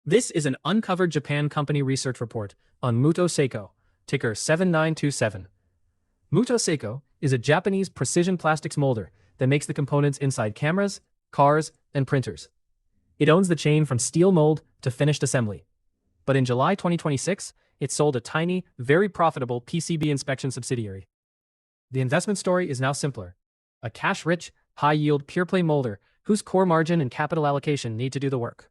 This is an Uncovered Japan Company research report on Muto Seiko, ticker 7927. Muto Seiko is a Japanese precision plastics molder that makes the components inside cameras, cars, and printers. It owns the chain from steel mold to finished assembly. But in July 2026, it sold a tiny, very profitable PCB-inspection subsidiary. The investment story is now simpler. A cash-rich, high-yield pure-play molder whose core margin and capital allocation need to do the work.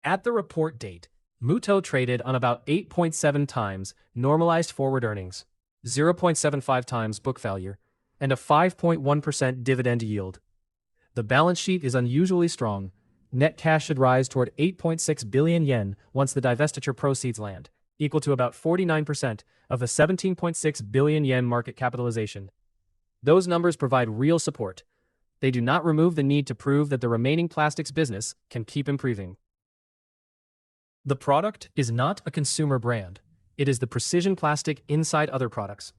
At the report date, Muto traded on about 8.7 times normalized forward earnings, 0.75 times book value, and a 5.1% dividend yield. The balance sheet is unusually strong. Net cash should rise toward 8.6 billion yen once the divestiture proceeds land, equal to about 49% of the 17.6 billion yen market capitalization. Those numbers provide real support. They do not remove the need to prove that the remaining plastics business can keep improving. The product is not a consumer brand. It is the precision plastic inside other products.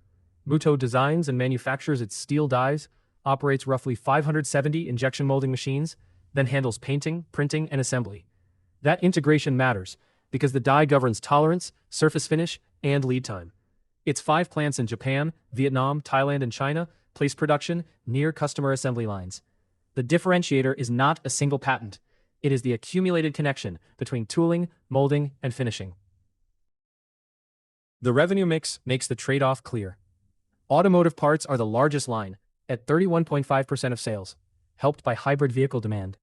Muto designs and manufactures its steel dies, operates roughly 570 injection molding machines, then handles painting, printing, and assembly. That integration matters because the die governs tolerance, surface finish, and lead time. Its 5 plants in Japan, Vietnam, Thailand, and China place production near customer assembly lines. The differentiator is not a single patent. It is the accumulated connection between tooling, molding, and finishing. The revenue mix makes the trade-off clear. Automotive parts are the largest line, at 31.5% of sales, helped by hybrid vehicle demand.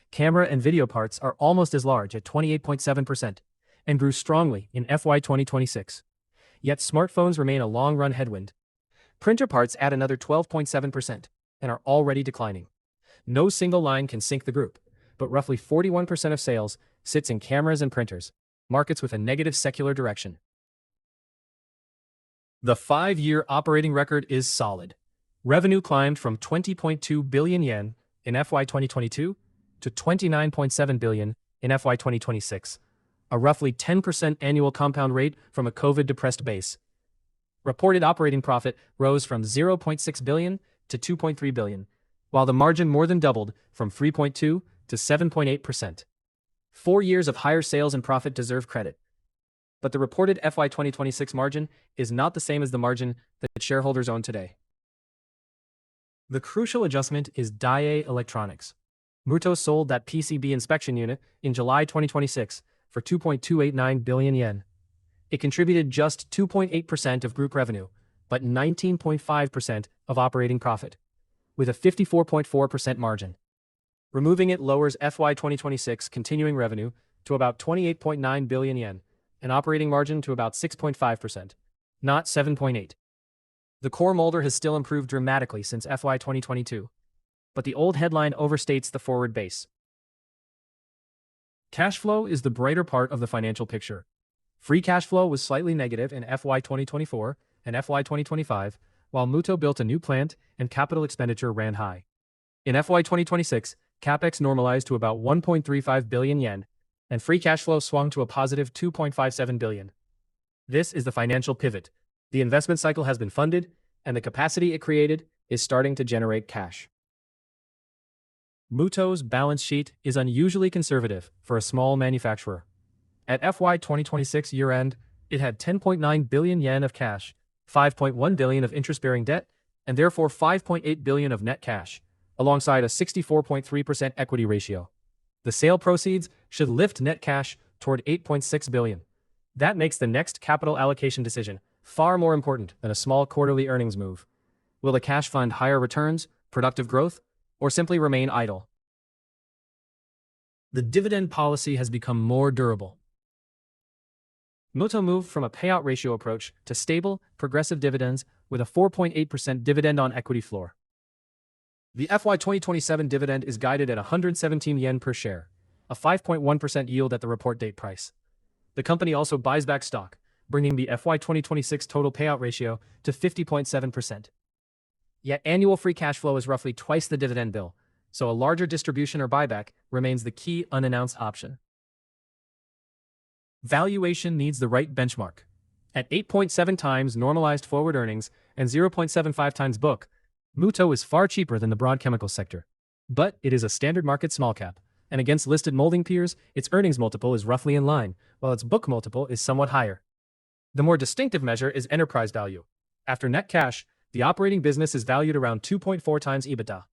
Camera and video parts are almost as large at 28.7% and grew strongly in FY 2026. Yet smartphones remain a long-run headwind. Printer parts add another 12.7% and are already declining. No single line can sink the group, but roughly 41% of sales sits in cameras and printers, markets with a negative secular direction. The 5-year operating record is solid. Revenue climbed from 20.2 billion yen in FY 2022 to 29.7 billion in FY 2026, a roughly 10% annual compound rate from a COVID-depressed base. Reported operating profit rose from 0.6 billion to 2.3 billion, while the margin more than doubled from 3.2 to 7.8%. 4 years of higher sales and profit deserve credit. But the reported FY 2026 margin is not the same as the margin that shareholders own today. The crucial adjustment is Daiei Electronics. Muto sold that PCB inspection unit in July 2026 for 2.289 billion yen. It contributed just 2.8% of group revenue, but 19.5% of operating profit, with a 54.4% margin. Removing it lowers FY 2026 continuing revenue to about 28.9 billion yen, and operating margin to about 6.5%, not 7.8%. The core molder has still improved dramatically since FY 2022, but the old headline overstates the forward base. Cash flow is the brighter part of the financial picture. Free cash flow was slightly negative in FY 2024 and FY 2025, while Muto built a new plant and capital expenditure ran high. In FY 2026, CapEx normalized to about 1.35 billion yen, and free cash flow swung to a positive 2.57 billion. This is the financial pivot. The investment cycle has been funded, and the capacity it created is starting to generate cash. Muto's balance sheet is unusually conservative for a small manufacturer. At FY 2026 year-end, it had 10.9 billion yen of cash, 5.1 billion of interest-bearing debt, and therefore 5.8 billion of net cash, alongside a 64.3% equity ratio. The sale proceeds should lift net cash toward 8.6 billion. That makes the next capital allocation decision far more important than a small quarterly earnings move. Will the cash fund higher returns, productive growth, or simply remain idle? The dividend policy has become more durable. Muto moved from a payout ratio approach to stable, progressive dividends with a 4.8% dividend on equity floor. The FY 2027 dividend is guided at 117 yen per share, a 5.1% yield at the report date price. The company also buys back stock, bringing the FY 2026 total payout ratio to 50.7%. Yet annual free cash flow is roughly twice the dividend bill, so a larger distribution or buyback remains the key unannounced option. Valuation needs the right benchmark. At 8.7 times normalized forward earnings and 0.75 times book, Muto is far cheaper than the broad chemical sector. But it is a standard market small cap, and against listed molding peers, its earnings multiple is roughly in line, while its book multiple is somewhat higher. The more distinctive measure is enterprise value. After net cash, the operating business is valued around 2.4 times EBITDA.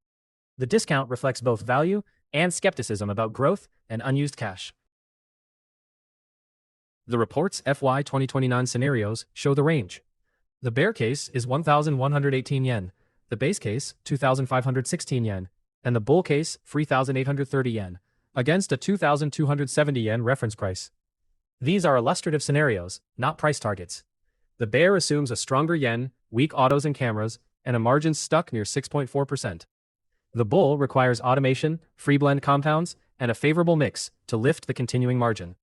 The discount reflects both value and skepticism about growth and unused cash. The report's FY 2029 scenarios show the range. The bear case is 1,118 yen, the base case 2,516 yen, and the bull case 3,830 yen, against a 2,270 yen reference price. These are illustrative scenarios, not price targets. The bear assumes a stronger yen, weak autos and cameras, and a margin stuck near 6.4%. The bull requires automation, free blend compounds, and a favorable mix to lift the continuing margin.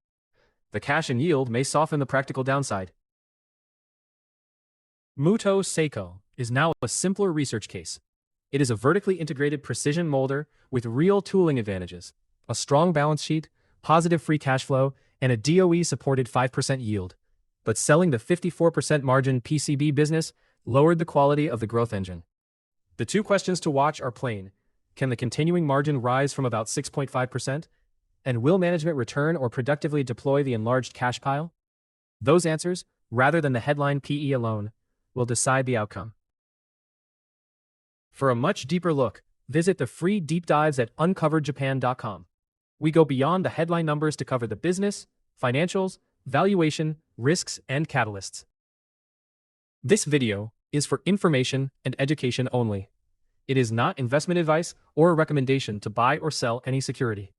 The cash and yield may soften the practical downside. Muto Seiko is now a simpler research case. It is a vertically integrated precision molder with real tooling advantages, a strong balance sheet, positive free cash flow, and a DOE-supported 5% yield. But selling the 54% margin PCB business lowered the quality of the growth engine. The two questions to watch are plain. Can the continuing margin rise from about 6.5%? And will management return or productively deploy the enlarged cash pile? Those answers, rather than the headline PE alone, will decide the outcome. For a much deeper look, visit the free deep dives at uncoveredjapan.com. We go beyond the headline numbers to cover the business, financials, valuation, risks, and catalysts. This video is for information and education only. It is not investment advice or a recommendation to buy or sell any security.